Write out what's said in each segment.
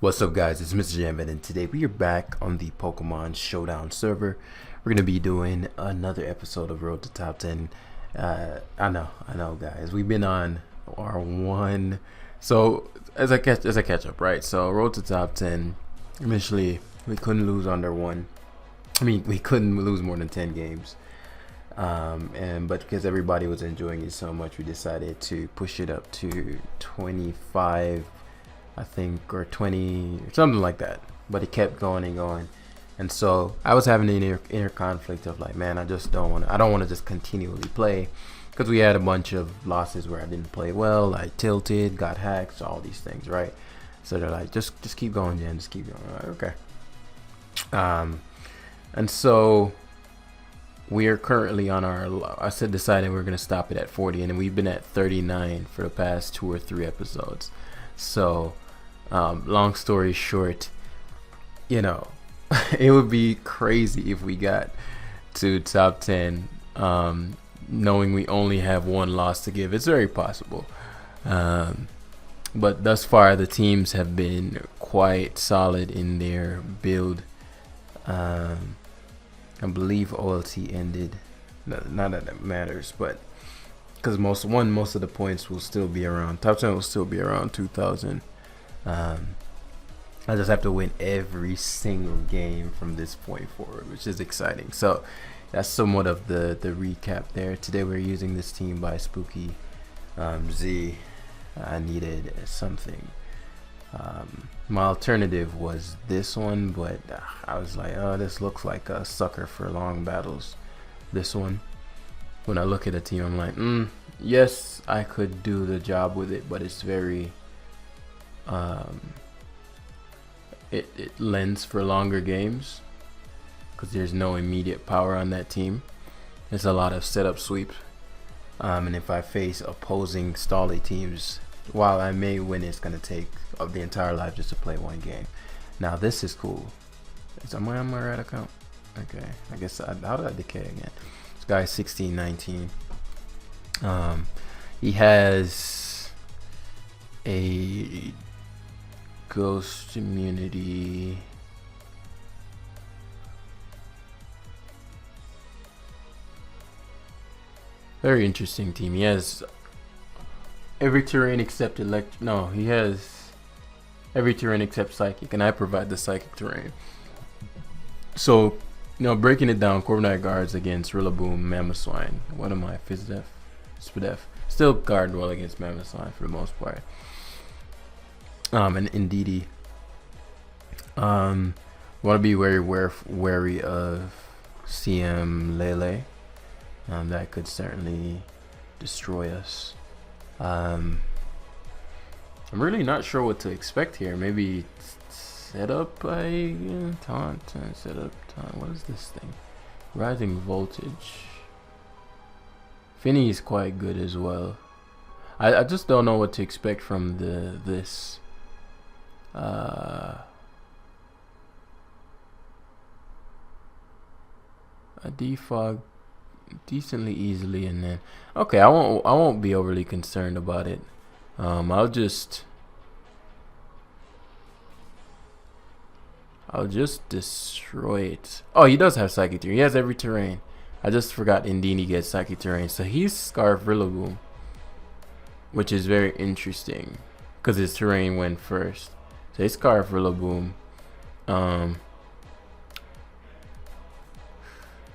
What's up, guys? It's Mr. Jambit, and today we are back on the Pokemon Showdown server. We're gonna be doing another episode of Road to Top 10. I know, guys. We've been on our one. So as I catch up, right? So Road to Top 10. Initially, we couldn't lose under one. We couldn't lose more than 10 games. But because everybody was enjoying it so much, we decided to push it up to 25. I think, or 20, something like that. But it kept going and going, and so I was having an inner conflict of like, man, I don't want to just continually play, because we had a bunch of losses where I didn't play well. I tilted, got hacked, all these things, right? So they're like, just keep going, Jen, just keep going. I'm like, okay. And so we are currently on deciding we're gonna stop it at 40, and we've been at 39 for the past 2 or 3 episodes. So long story short, it would be crazy if we got to top 10 knowing we only have one loss to give. It's very possible, but thus far the teams have been quite solid in their build. I believe OLT ended, not that it matters, but because most of the points will still be around, top 10 will still be around 2,000. I just have to win every single game from this point forward, which is exciting. So that's somewhat of the recap there. Today we're using this team by Spooky Z. I needed something. My alternative was this one, but I was like, oh, this looks like a sucker for long battles. This one. When I look at a team, I'm like, yes, I could do the job with it, but it's very, it lends for longer games, because there's no immediate power on that team. There's a lot of setup sweep, and if I face opposing stally teams, while I may win, it's going to take the entire life just to play one game. Now this is cool. Am I on my right account? Okay, I guess, how did I decay again? Guy 1619. He has a ghost immunity. Very interesting team. He has every terrain except electric. No, he has every terrain except psychic, and I provide the psychic terrain. So, breaking it down, Corviknight guards against Rillaboom, Mamoswine. What am I? Fizdef? Spadef. Still guard well against Mamoswine for the most part. And Indeedee. Want to be very wary of CM Lele. That could certainly destroy us. I'm really not sure what to expect here. Maybe set up a taunt, set up taunt. What is this thing? Rising voltage. Finny is quite good as well. I just don't know what to expect from this. A defog decently easily, and then okay, I won't be overly concerned about it. I'll just destroy it. Oh, he does have Psychic Terrain. He has every terrain. I just forgot Indeedee gets Psychic Terrain. So he's Scarf Rillaboom, which is very interesting because his terrain went first. So he's Scarf Rillaboom.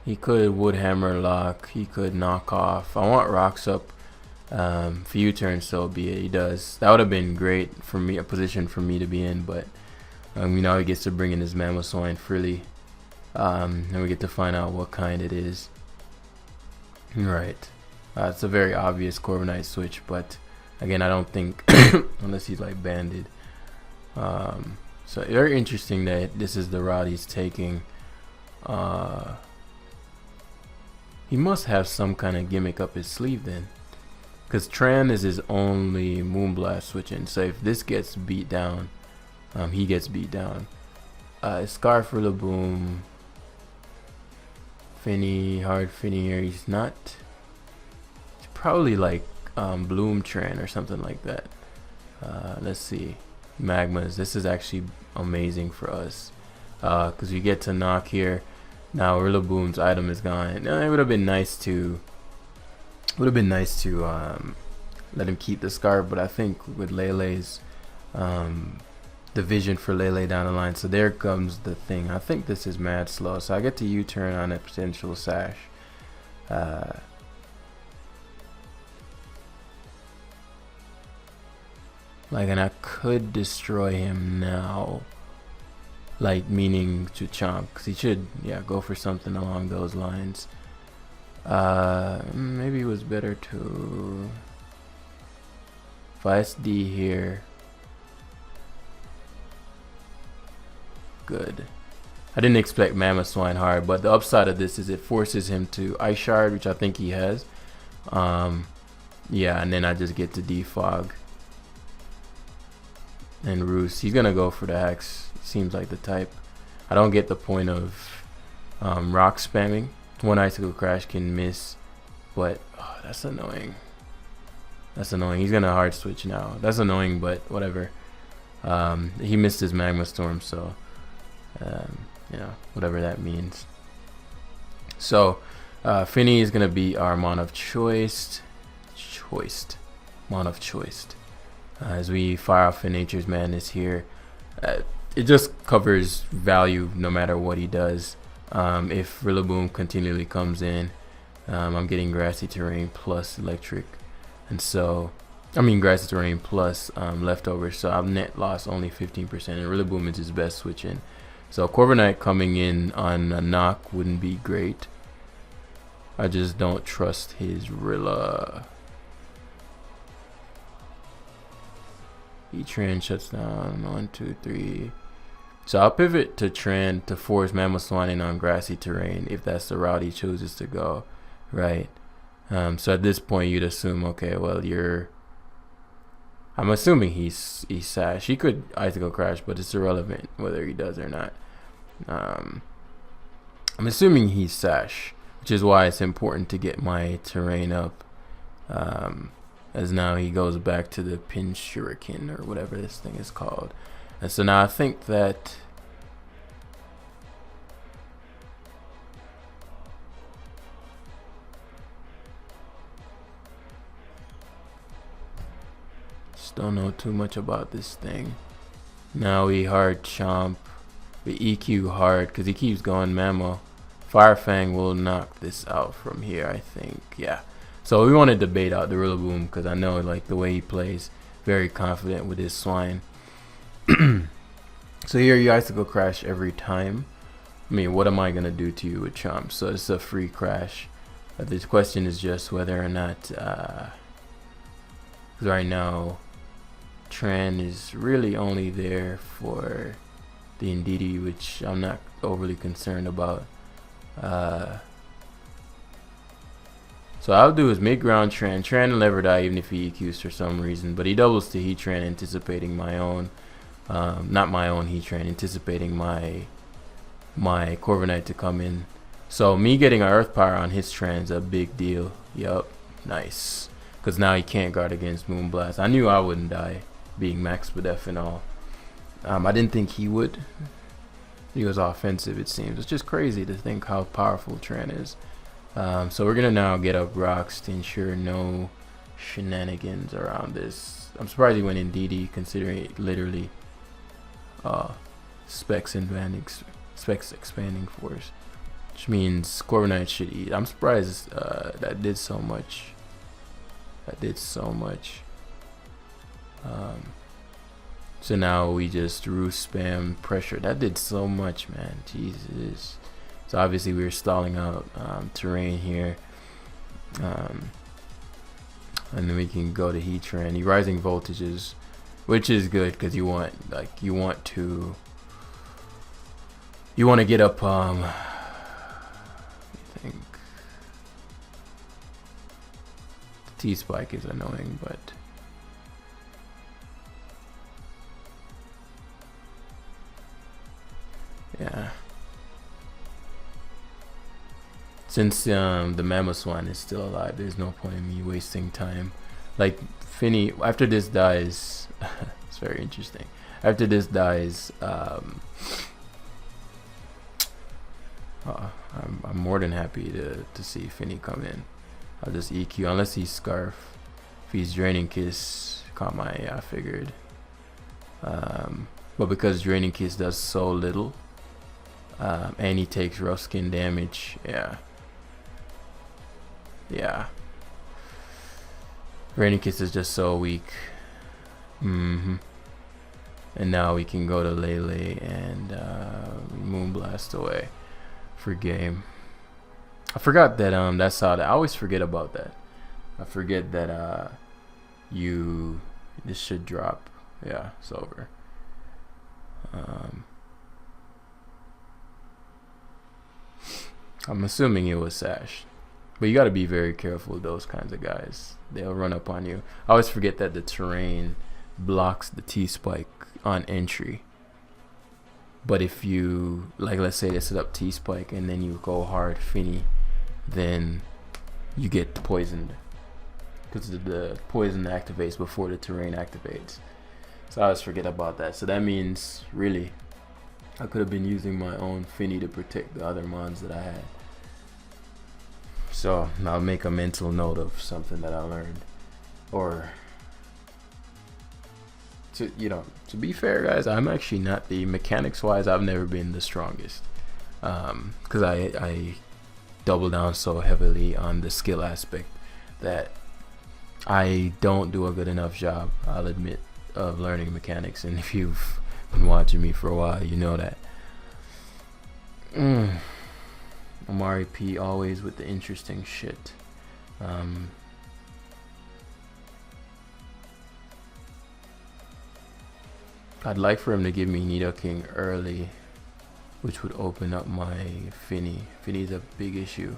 He could Wood Hammer Lock. He could knock off. I want Rocks Up for U-turn, so be it. He does. That would have been great for me, a position for me to be in, but he gets to bring in his Mamoswine freely, and we get to find out what kind it is. Right. It's a very obvious Corviknight switch, but again, I don't think unless he's like banded. So very interesting that this is the route he's taking. He must have some kind of gimmick up his sleeve then, because Tran is his only Moonblast switching. So if this gets beat down, he gets beat down. Scarf Rillaboom, Finny, hard Finny here. He's not. It's probably like Bloom Tran or something like that. Let's see. magmas. This is actually amazing for us, because we get to knock here. Now Rillaboom's item is gone. Now, it would have been nice to let him keep the scarf, but I think with Lele's the vision for Lele down the line. So there comes the thing. I think this is mad slow, so I get to U-turn on a potential sash. Like, and I could destroy him now, like, meaning to chomp, because he should, yeah, go for something along those lines. Maybe it was better to, if I SD here, good. I didn't expect Mammoth Swine hard, but the upside of this is it forces him to Ice Shard, which I think he has. Yeah, and then I just get to defog. And Roost, he's gonna go for the Hex. Seems like the type. I don't get the point of rock spamming. One Icicle Crash can miss, but oh, that's annoying. That's annoying. He's gonna hard switch now. That's annoying, but whatever. He missed his Magma Storm, so you know, whatever that means. So Finny is gonna be our Mon of Choice. Mon of Choice. As we fire off in Nature's Madness here, it just covers value no matter what he does. If Rillaboom continually comes in, I'm getting Grassy Terrain plus Electric, and so I mean Grassy Terrain plus Leftovers, so I've net lost only 15%, and Rillaboom is his best switch in. So Corviknight coming in on a knock wouldn't be great. I just don't trust his Rilla. Tran shuts down 1, 2, 3. So I'll pivot to Tran to force Mammoth Swine in on Grassy Terrain if that's the route he chooses to go, right? So at this point you'd assume, okay, well I'm assuming he's Sash. He could Icicle Crash, but it's irrelevant whether he does or not. I'm assuming he's Sash, which is why it's important to get my terrain up. As now he goes back to the Pin Shuriken or whatever this thing is called. And so now I think that just don't know too much about this thing. Now we hard chomp. We EQ hard because he keeps going Mammo. Firefang will knock this out from here, I think. Yeah. So we want to debate out the Rillaboom because I know like the way he plays, very confident with his Swine. So here you Icicle Crash every time. I mean, what am I gonna do to you with Chomp? So it's a free crash. The question is just whether or not, because right now, Tran is really only there for the Indeedee, which I'm not overly concerned about. So I'll do is mid-ground Tran. Tran will never die even if he EQs for some reason, but he doubles to Heatran, anticipating my own, not my own Heatran, anticipating my Corviknight to come in. So me getting an Earth Power on his Tran is a big deal. Yup, nice. Because now he can't guard against Moonblast. I knew I wouldn't die, being Max Spadef and all. I didn't think he would. He was offensive, it seems. It's just crazy to think how powerful Tran is. So we're gonna now get up rocks to ensure no shenanigans around this. I'm surprised he went in DD considering it literally specs expanding force, which means Corviknight should eat. I'm surprised that did so much. So now we just roost spam pressure. That did so much, man. Jesus. So obviously we were stalling out terrain here, and then we can go to Heatran. He rising voltages, which is good because you want to get up. I think T spike is annoying, but yeah. Since the Mamoswine is still alive, there's no point in me wasting time. Like Finny, after this dies, it's very interesting. After this dies, I'm more than happy to see Finny come in. I'll just EQ unless he's Scarf. If he's Draining Kiss, caught my eye, I figured. But because Draining Kiss does so little, and he takes rough skin damage, yeah. Draining Kiss is just so weak. And now we can go to Lele and Moonblast away for game. I forgot that that's how I always forget about that. I forget that this should drop. Yeah, it's over. I'm assuming it was Sash. But you got to be very careful with those kinds of guys. They'll run up on you. I always forget that the terrain blocks the T-Spike on entry. But if you, like, let's say they set up T-Spike and then you go hard Finny, then you get poisoned. Because the poison activates before the terrain activates. So I always forget about that. So that means, really, I could have been using my own Finny to protect the other mons that I had. So I'll make a mental note of something that I learned. Or, to be fair, guys, I'm actually not mechanics-wise, I've never been the strongest. Because I double down so heavily on the skill aspect that I don't do a good enough job, I'll admit, of learning mechanics. And if you've been watching me for a while, you know that. Amari P always with the interesting shit. I'd like for him to give me Nidoking early, which would open up my Finny. Finny's a big issue.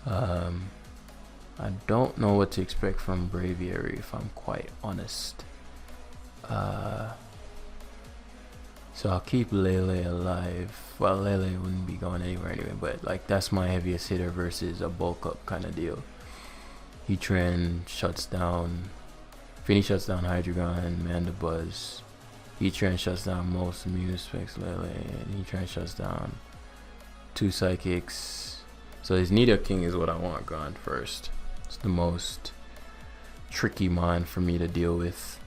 I don't know what to expect from Braviary, if I'm quite honest. So I'll keep Lele alive. Well, Lele wouldn't be going anywhere anyway, but like that's my heaviest hitter versus a bulk up kind of deal. Heatran shuts down, Finny shuts down Hydreigon, Mandibuzz. Heatran shuts down most Mew specs Lele, and Heatran shuts down 2 Psychics. So his Nidoking is what I want gone first. It's the most tricky mon for me to deal with.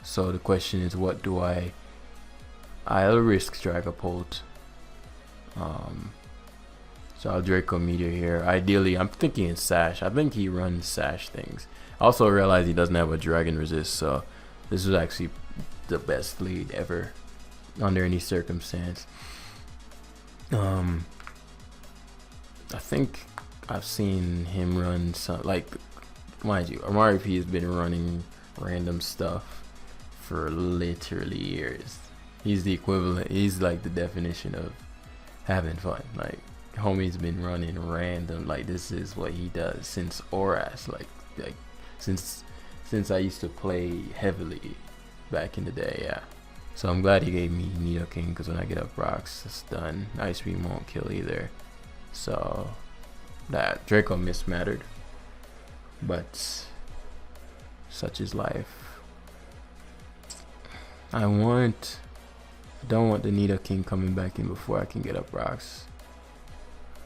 So the question is, what do I'll risk Dragapult. So I'll Draco Meteor here. Ideally, I'm thinking it's Sash. I think he runs Sash things. I also realize he doesn't have a Dragon Resist, so this is actually the best lead ever under any circumstance. I think I've seen him run some, like, mind you, Amari P has been running random stuff for literally years. He's the equivalent, he's like the definition of having fun. Like, homie's been running random, like this is what he does since Oras, like since I used to play heavily back in the day, yeah. So I'm glad he gave me Nidoking, because when I get up rocks, it's done. Ice Beam won't kill either. So that Draco Mist mattered, but such is life. I don't want the Nidoking coming back in before I can get up rocks.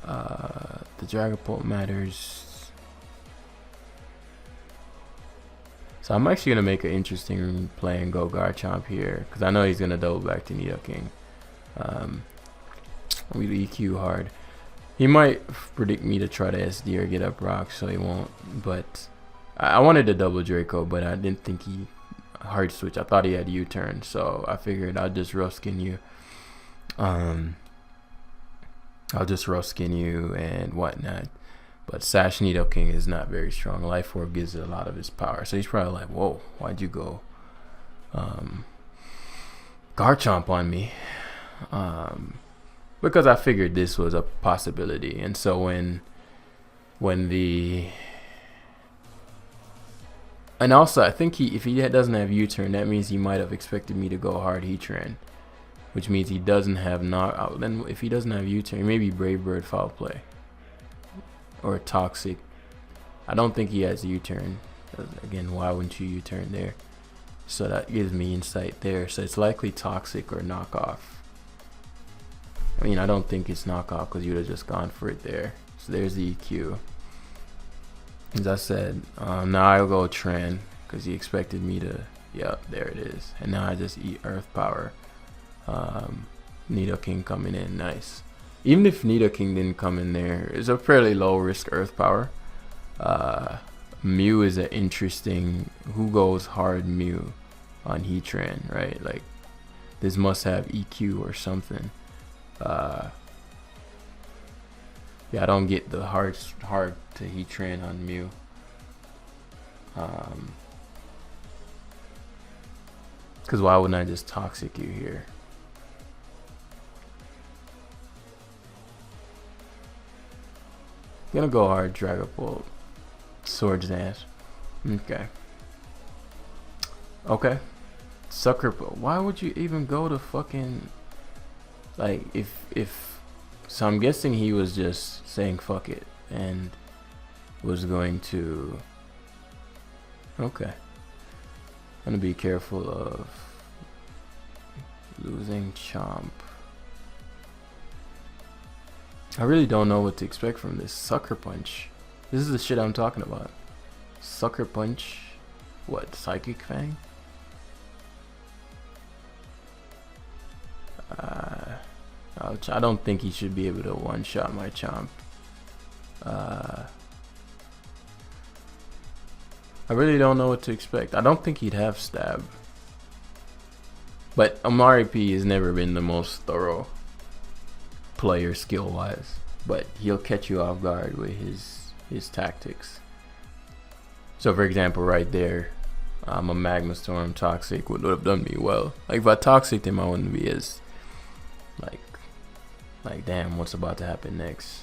The Dragapult matters. So I'm actually going to make an interesting play and go Garchomp here, because I know he's going to double back to Nidoking. We EQ hard. He might predict me to try to SD or get up rocks, so he won't. But I wanted to double Draco, but I didn't think he hard switch. I thought he had U-turn, so I figured I'll just rough skin you. I'll just rough skin you and whatnot. But Sash Nidoking is not very strong. Life Orb gives it a lot of his power, so he's probably like, whoa, why'd you go Garchomp on me? Because I figured this was a possibility. And so when and also I think if he doesn't have U-turn, that means he might have expected me to go hard Heatran, which means he doesn't have knockout. Then if he doesn't have U-turn, maybe Brave Bird Foul Play or Toxic. I don't think he has U-turn. Again, why wouldn't you U-turn there? So that gives me insight there. So it's likely toxic or knockoff. I mean, I don't think it's knockoff because you'd have just gone for it there. So there's the EQ. As I said, now I'll go Tran because he expected me to. Yep, there it is. And now I just eat Earth Power. Nidoking coming in, nice. Even if Nidoking didn't come in there, it's a fairly low risk Earth Power. Mew is an interesting. Who goes hard Mew on Heatran, right? Like this must have EQ or something. Yeah, I don't get the hard to Heatran on Mew. Because why wouldn't I just Toxic you here? Gonna go hard, Dragapult, Swords Dance. Okay. Okay. Sucker. Why would you even go to fucking like if? So I'm guessing he was just saying fuck it and was going to. Okay. I'm gonna be careful of losing Chomp. I really don't know what to expect from this. Sucker Punch. This is the shit I'm talking about. Sucker Punch. What? Psychic Fang? I don't think he should be able to one-shot my Chomp. I really don't know what to expect. I don't think he'd have Stab. But Amari P has never been the most thorough player skill-wise. But he'll catch you off guard with his tactics. So for example, right there, a Magma Storm Toxic would have done me well. Like if I Toxiced him, I wouldn't be as like damn, what's about to happen next?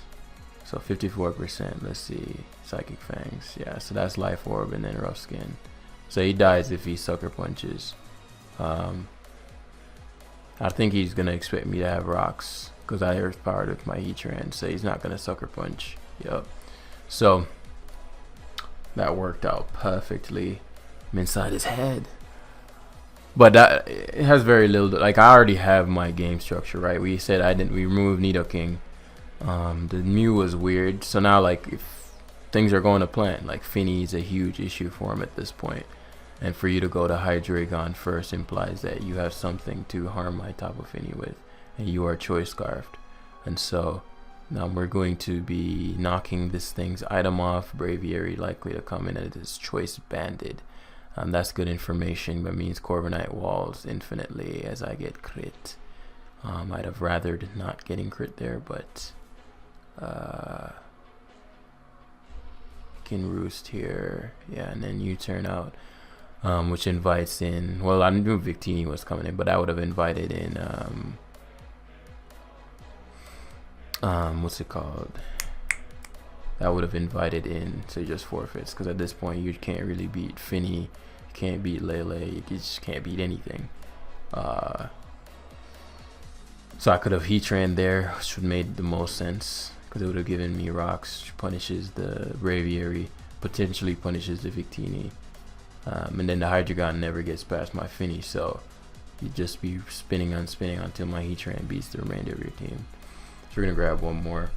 So 54%. Let's see, Psychic Fangs. Yeah, so that's Life Orb and then Rough Skin. So he dies if he Sucker Punches. I think he's gonna expect me to have rocks because I Earth Powered with my Heatran, so he's not gonna Sucker Punch. Yep. So that worked out perfectly. I'm inside his head. But that it has very little. Like I already have my game structure right. We said we removed Nidoking. The Mew was weird. So now like if things are going to plan, like Finny is a huge issue for him at this point. And for you to go to Hydreigon first implies that you have something to harm my Tapu Fini with, and you are Choice Scarfed. And so now we're going to be knocking this thing's item off. Braviary likely to come in and it is Choice Banded. That's good information, but means Corviknight walls infinitely as I get crit. I'd have rathered not getting crit there, but can roost here. Yeah, and then you turn out, which invites in. Well, I knew Victini was coming in, but I would have invited in. What's it called? I would have invited in, so he just forfeits, because at this point you can't really beat Finny, you can't beat Lele, you just can't beat anything. So I could have Heatran there, which would have made the most sense, because it would have given me rocks, which punishes the Braviary, potentially punishes the Victini, and then the Hydreigon never gets past my Finny, so you'd just be spinning until my Heatran beats the remainder of your team. So we're gonna grab one more.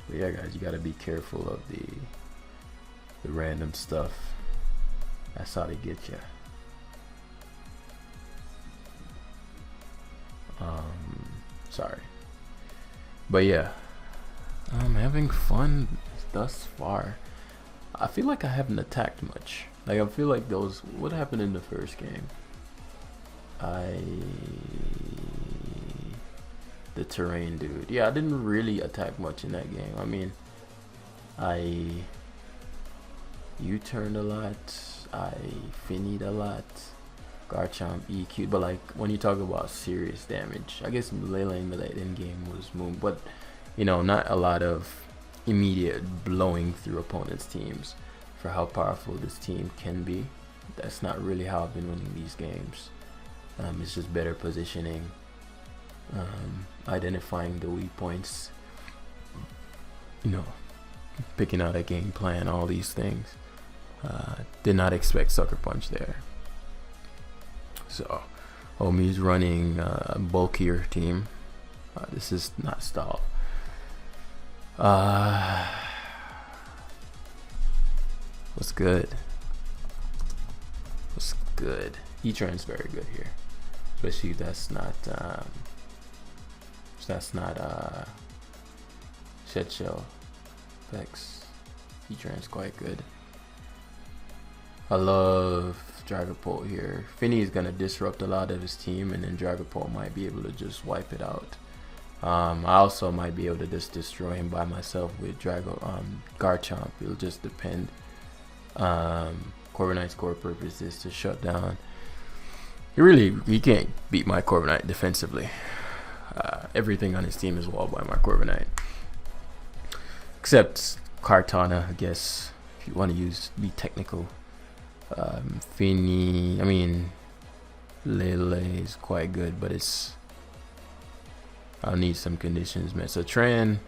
But yeah, guys, you gotta be careful of the random stuff. That's how they get you. Sorry, but yeah, I'm having fun thus far. I feel like I haven't attacked much. Like I feel like what happened in the first game? The terrain dude. Yeah, I didn't really attack much in that game. I mean, I U-turned a lot. I Finnied a lot. Garchomp EQ. But like when you talk about serious damage, I guess Lele in the late end game was moved, but you know, not a lot of immediate blowing through opponents' teams for how powerful this team can be. That's not really how I've been winning these games. It's just better positioning. Identifying the weak points, you know, picking out a game plan, all these things. Did not expect Sucker Punch there. So homie's running a bulkier team. This is not style. What's good? What's good? E-Train's very good here, especially if that's not Shed Shell effects. E-Train's quite good. I love Dragapult here. Finny is gonna disrupt a lot of his team, and then Dragapult might be able to just wipe it out. I also might be able to just destroy him by myself with Garchomp. It'll just depend. Corviknight's core purpose is to shut down. You can't beat my Corviknight defensively. Everything on his team is walled by my Corviknight, except Kartana, I guess, if you want to be technical. Finny, I mean, Lele is quite good, but I'll need some conditions, man. So Tran,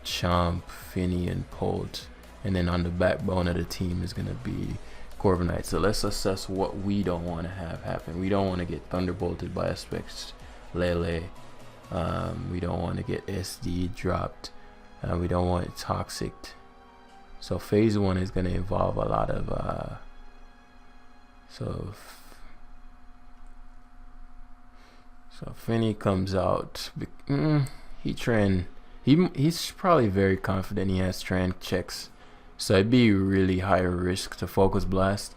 Chomp, Finny, and Polt, and then on the backbone of the team is gonna be Corviknight. So let's assess what we don't want to have happen. We don't want to get thunderbolted by a Specs Lele. We don't want to get SD dropped. We don't want it toxic. So phase 1 is gonna involve a lot of so Finny comes out. He's probably very confident he has Tran checks, so it'd be really high risk to Focus Blast.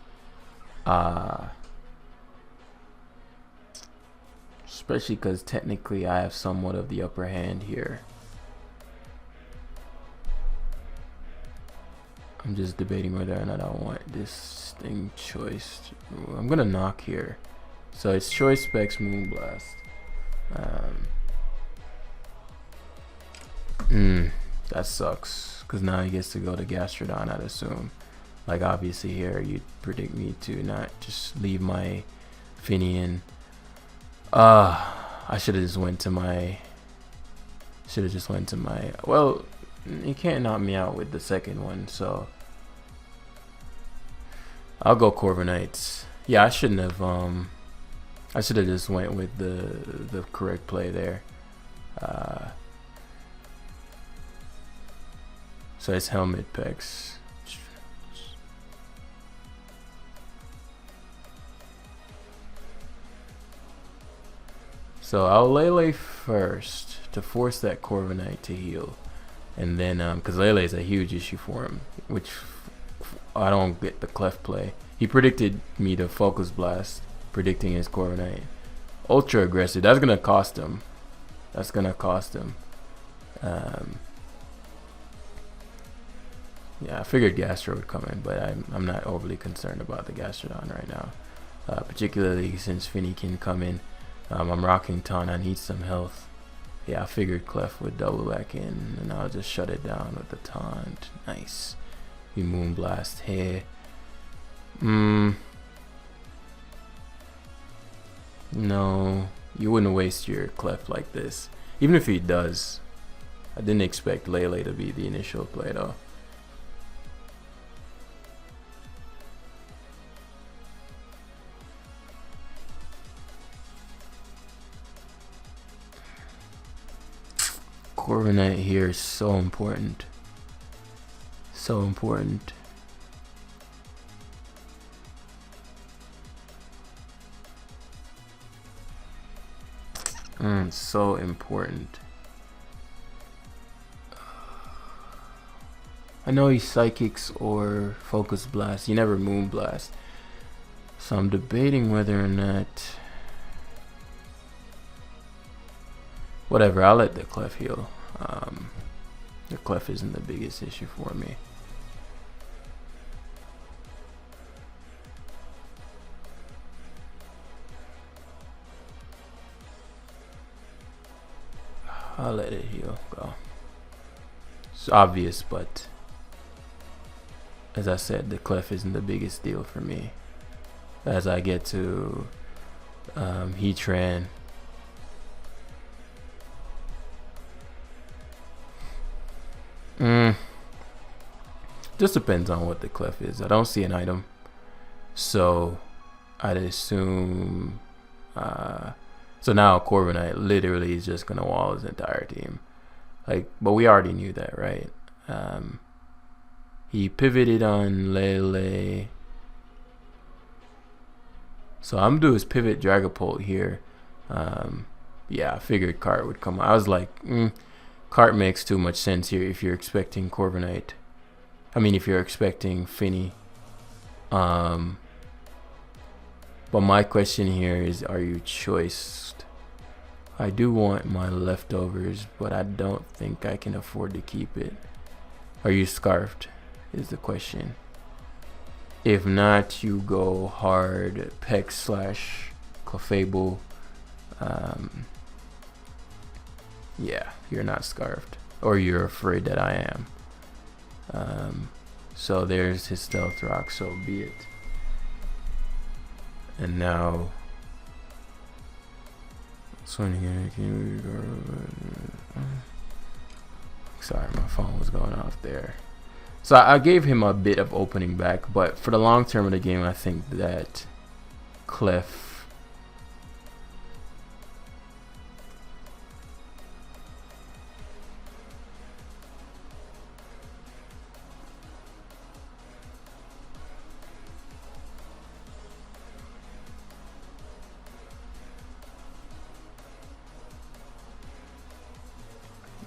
Especially because technically I have somewhat of the upper hand here. I'm just debating whether or not I want this thing choiced. I'm gonna knock here. So it's Choice Specs Moonblast. That sucks, because now he gets to go to Gastrodon, I'd assume. Like, obviously here you'd predict me to not just leave my Finny in. I should have just went to my well, you can't knock me out with the second one, so I'll go Corviknights. Yeah, I shouldn't have I should have just went with the correct play there. So it's Helmet Pex. So I'll Lele first to force that Corviknight to heal, and then because Lele is a huge issue for him, which I don't get the Clef play. He predicted me to Focus Blast, predicting his Corviknight. Ultra aggressive. That's gonna cost him. Yeah, I figured Gastro would come in, but I'm not overly concerned about the Gastrodon right now, particularly since Finny can come in. I'm rocking Taunt. I need some health. Yeah, I figured Clef would double back in, and I'll just shut it down with the Taunt. Nice. We Moonblast here. No, you wouldn't waste your Clef like this. Even if he does, I didn't expect Lele to be the initial play though. Corviknight here is so important. So important. So important. I know he's Psychics or Focus Blast. He never Moonblast. So I'm debating whether or not. Whatever, I'll let the Clef heal. The Clef isn't the biggest issue for me. I'll let it heal. Go. It's obvious, but as I said, the Clef isn't the biggest deal for me. As I get to Heatran. Just depends on what the clef is. I don't see an item, so I'd assume. So now Corviknight literally is just gonna wall his entire team. Like, but we already knew that, right? He pivoted on Lele. So I'm gonna do his pivot Dragapult here. Yeah, I figured Cart would come. I was like, Cart makes too much sense here if you're expecting Corviknight. I mean, if you're expecting Finny. But my question here is, are you choiced? I do want my leftovers, but I don't think I can afford to keep it. Are you scarfed is the question. If not, you go hard Peck / Clefable. Yeah, you're not scarfed, or you're afraid that I am. So there's his Stealth Rock, so be it. And now, sorry, my phone was going off there. So I gave him a bit of opening back, but for the long term of the game, I think that Clef.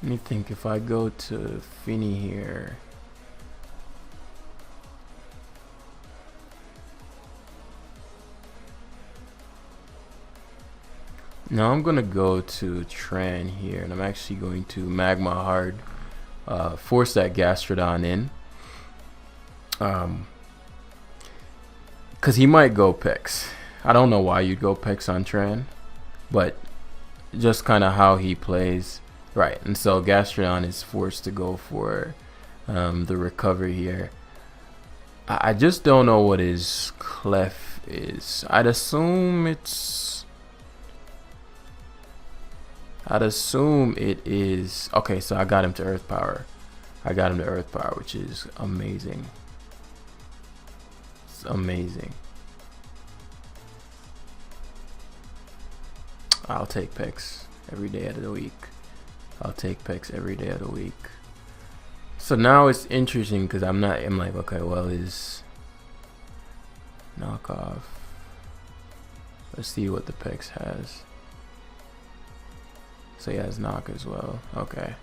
Let me think. If I go to Finny here, now I'm gonna go to Tran here, and I'm actually going to Magma Hard, force that Gastrodon in, cause he might go Pex. I don't know why you'd go Pex on Tran, but just kind of how he plays. Right, and so Gastrodon is forced to go for the recovery here. I just don't know what his Clef is. I'd assume it is. Okay, so I got him to Earth Power. Which is amazing. It's amazing. I'll take Pex every day of the week. So now it's interesting because I'm like, okay, well, is knockoff. Let's see what the Pex has. So he has knock as well. Okay.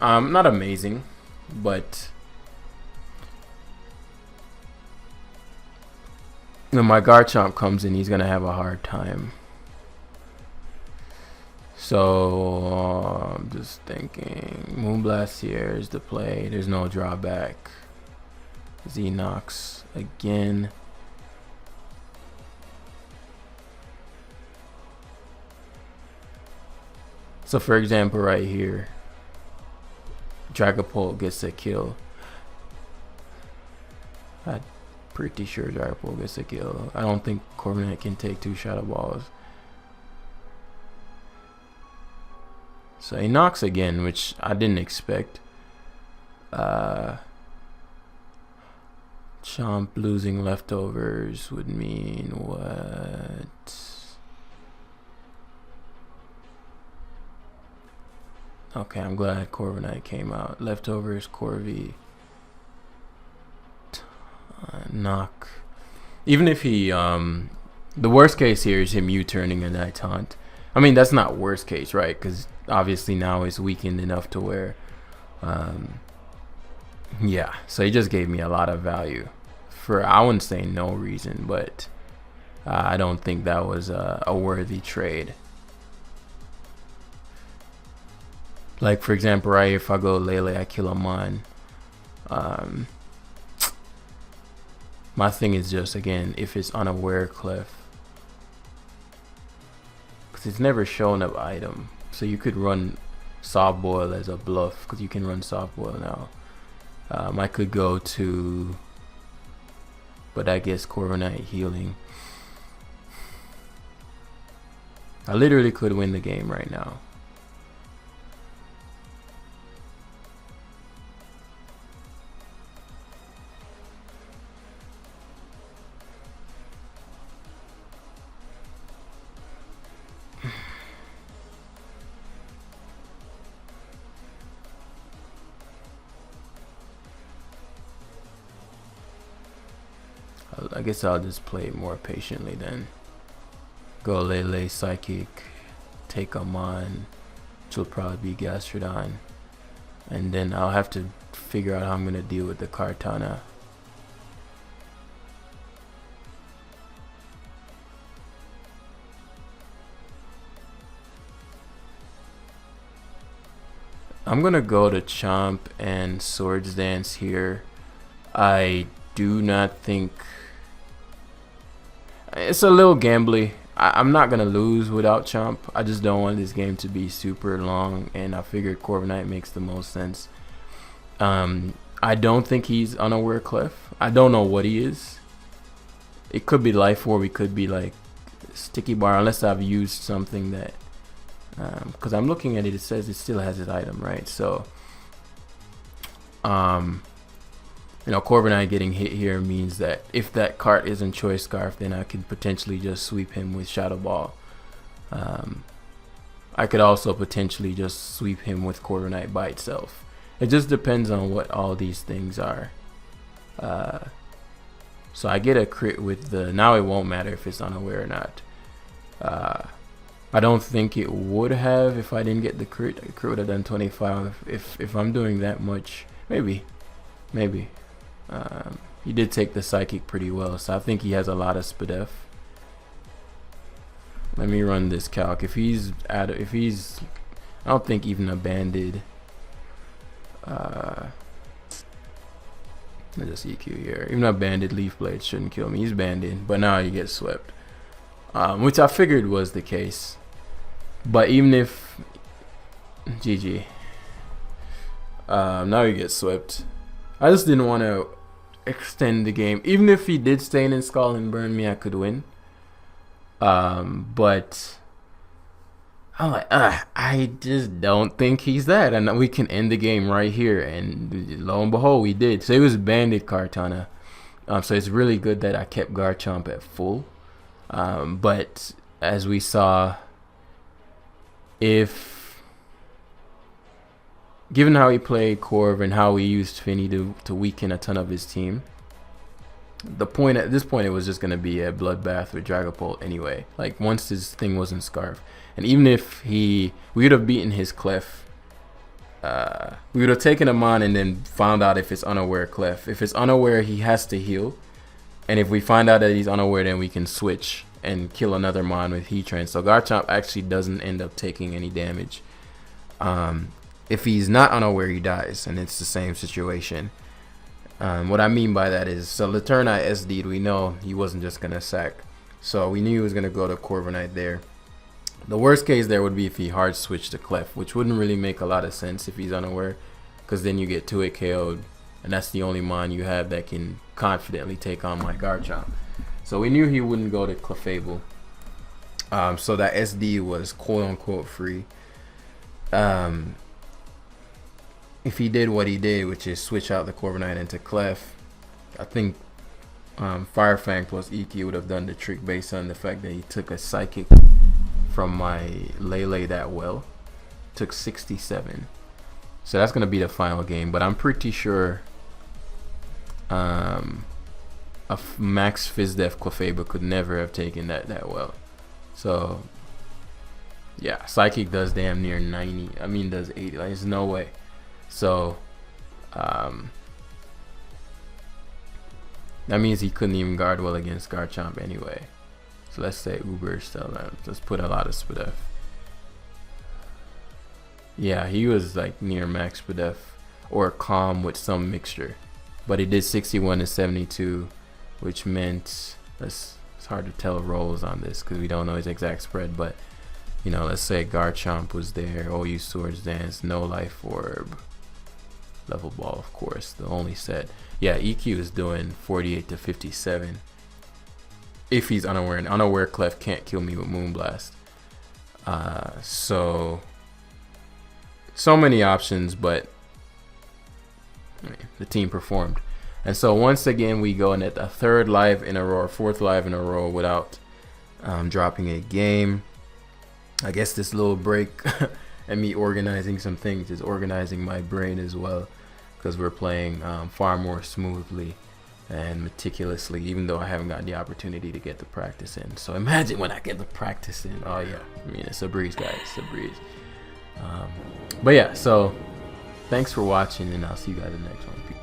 Not amazing, but when my Garchomp comes in, he's gonna have a hard time. So I'm just thinking, Moonblast here is the play. There's no drawback. Xenox again. So for example, right here, Dragapult gets a kill. I'm pretty sure Dragapult gets a kill. I don't think Corviknight can take 2 Shadow Balls. So he knocks again, which I didn't expect. Chomp losing leftovers would mean what? Okay, I'm glad Corviknight came out. Leftovers, Corvi. Knock. Even if he, the worst case here is him U-turning a Nighthaunt. I mean, that's not worst case, right? Because obviously now it's weakened enough to where, yeah. So he just gave me a lot of value for, I wouldn't say no reason, but I don't think that was a worthy trade. Like for example, right here, if I go Lele, I kill a Mon. My thing is just, again, if it's unaware Clef. It's never shown up item, so you could run Soft Boil as a bluff because you can run Soft Boil now. I could go to, but I guess Corviknight healing. I literally could win the game right now. I guess I'll just play it more patiently then. Go Lele, Psychic, take Amon, which will probably be Gastrodon. And then I'll have to figure out how I'm going to deal with the Kartana. I'm going to go to Chomp and Swords Dance here. I do not think... It's a little gambly. I'm not going to lose without Chomp. I just don't want this game to be super long, and I figured Corviknight makes the most sense. I don't think he's unaware Clef. I don't know what he is. It could be Life Orb, it could be like Sticky Bar, unless I've used something that... because I'm looking at it, it says it still has his item, right? So, you know, Corviknight getting hit here means that if that cart isn't Choice Scarf, then I can potentially just sweep him with Shadow Ball. I could also potentially just sweep him with Corviknight by itself. It just depends on what all these things are. So I get a crit with the... Now it won't matter if it's unaware or not. I don't think it would have if I didn't get the crit. The crit would have done 25. If I'm doing that much, maybe. He did take the Psychic pretty well, so I think he has a lot of Spadef. Let me run this calc. If he's I don't think even a banded. Let's just EQ here. Even a banded Leaf Blade shouldn't kill me. He's banded, but now he gets swept, which I figured was the case. But even if GG, now he gets swept. I just didn't want to extend the game. Even if he did stay in Skull and burn me, I could win. But I'm like, I just don't think he's that, and we can end the game right here. And lo and behold, we did. So it was banded Kartana. So it's really good that I kept Garchomp at full. But as we saw, given how he played Corv and how he used Finny to weaken a ton of his team, at this point it was just going to be a bloodbath with Dragapult anyway. Like, once his thing wasn't Scarf, and even if we would have beaten his Clef, we would have taken him on and then found out if it's unaware Clef. If it's unaware, he has to heal, and if we find out that he's unaware, then we can switch and kill another Mon with Heatran. So Garchomp actually doesn't end up taking any damage. If he's not unaware, he dies, and it's the same situation. What I mean by that is, so the turn I SD'd, we know he wasn't just going to sack. So we knew he was going to go to Corviknight there. The worst case there would be if he hard switched to Clef, which wouldn't really make a lot of sense if he's unaware, because then you get 2-hit KO'd, and that's the only Mon you have that can confidently take on my Garchomp. So we knew he wouldn't go to Clefable. So that SD was quote-unquote free. If he did what he did, which is switch out the Corviknight into Clef, I think Firefang plus EQ would have done the trick based on the fact that he took a Psychic from my Lele that well. Took 67. So that's going to be the final game, but I'm pretty sure a max Fizdef Clefable could never have taken that well. So yeah, Psychic does damn near 90. I mean, does 80. Like, there's no way. So that means he couldn't even guard well against Garchomp anyway. So let's say Uber still. Let's put a lot of Spadef. Yeah, he was like near max Spadef or calm with some mixture, but he did 61 to 72, which meant it's hard to tell rolls on this because we don't know his exact spread. But you know, let's say Garchomp was there. Oh, you Swords Dance, no Life Orb, Level Ball, of course, the only set. Yeah, EQ is doing 48 to 57. If he's unaware, and unaware Clef can't kill me with Moonblast. So many options, but I mean, the team performed. And so once again, we go in at the third live in a row, or fourth live in a row without dropping a game. I guess this little break and me organizing some things is organizing my brain as well, because we're playing far more smoothly and meticulously, even though I haven't gotten the opportunity to get the practice in. So imagine when I get the practice in. Oh yeah, I mean, it's a breeze, guys. It's a breeze. But yeah, so thanks for watching, and I'll see you guys in the next one. Peace.